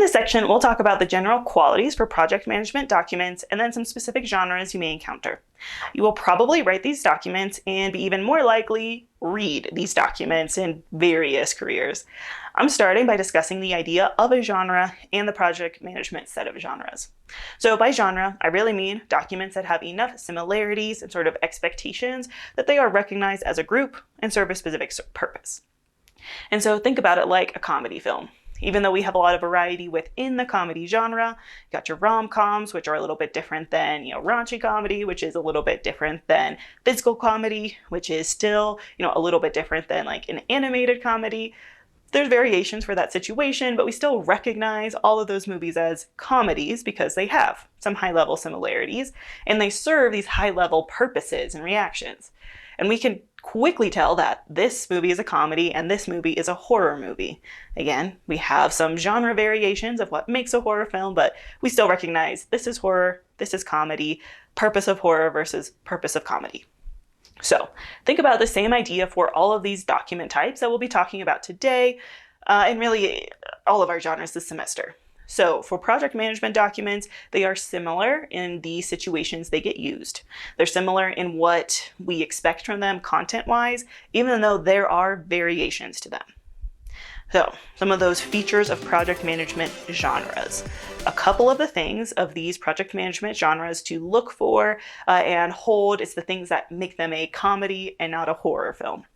this section, we'll talk about the general qualities for project management documents and then some specific genres you may encounter. You will probably write these documents and be even more likely read these documents in various careers. I'm starting by discussing the idea of a genre and the project management set of genres. So by genre, I really mean documents that have enough similarities and sort of expectations that they are recognized as a group and serve a specific purpose. And so think about it like a comedy film. Even though we have a lot of variety within the comedy genre, you got your rom-coms, which are a little bit different than, raunchy comedy, which is a little bit different than physical comedy, which is still, a little bit different than like an animated comedy. There's variations for that situation, but we still recognize all of those movies as comedies because they have some high-level similarities and they serve these high-level purposes and reactions. And we can quickly tell that this movie is a comedy and this movie is a horror movie. Again, we have some genre variations of what makes a horror film, but we still recognize this is horror, this is comedy, purpose of horror versus purpose of comedy. So think about the same idea for all of these document types that we'll be talking about today, and really all of our genres this semester. So for project management documents, they are similar in the situations they get used. They're similar in what we expect from them content-wise, even though there are variations to them. So some of those features of project management genres. A couple of the things of these project management genres to look for and hold is the things that make them a comedy and not a horror film.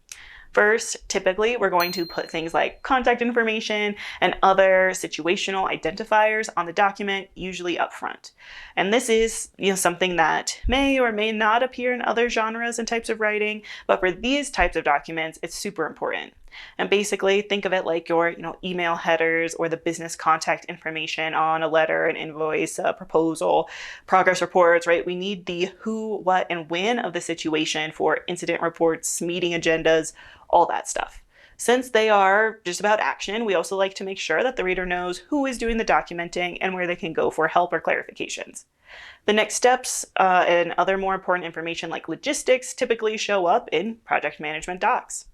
First, typically, we're going to put things like contact information and other situational identifiers on the document, usually up front. And this is something that may or may not appear in other genres and types of writing, but for these types of documents, it's super important. And basically, think of it like your email headers or the business contact information on a letter, an invoice, a proposal, progress reports, right? We need the who, what, and when of the situation for incident reports, meeting agendas, all that stuff. Since they are just about action, we also like to make sure that the reader knows who is doing the documenting and where they can go for help or clarifications. The next steps and other more important information like logistics typically show up in project management docs.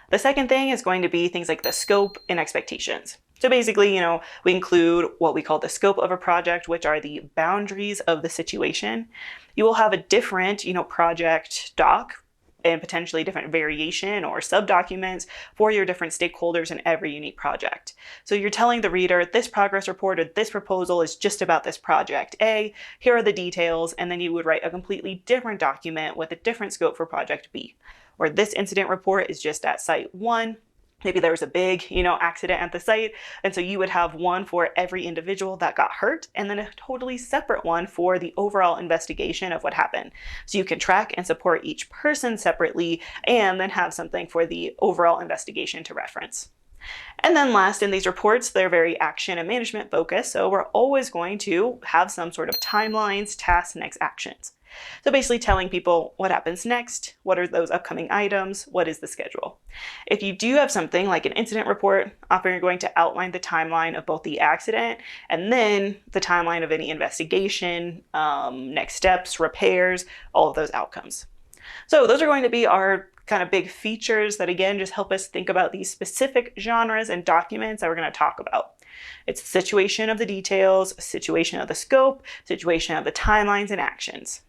The second thing is going to be things like the scope and expectations. So basically, we include what we call the scope of a project, which are the boundaries of the situation. You will have a different, project doc and potentially different variation or sub-documents for your different stakeholders in every unique project. So you're telling the reader, this progress report or this proposal is just about this project A, here are the details, and then you would write a completely different document with a different scope for project B. Or this incident report is just at site 1. Maybe there was a big, accident at the site. And so you would have one for every individual that got hurt and then a totally separate one for the overall investigation of what happened. So you can track and support each person separately and then have something for the overall investigation to reference. And then last, in these reports, they're very action and management focused. So we're always going to have some sort of timelines, tasks, next actions. So basically telling people what happens next, what are those upcoming items, what is the schedule. If you do have something like an incident report, often you're going to outline the timeline of both the accident and then the timeline of any investigation, next steps, repairs, all of those outcomes. So those are going to be our kind of big features that again just help us think about these specific genres and documents that we're going to talk about. It's the situation of the details, situation of the scope, situation of the timelines and actions.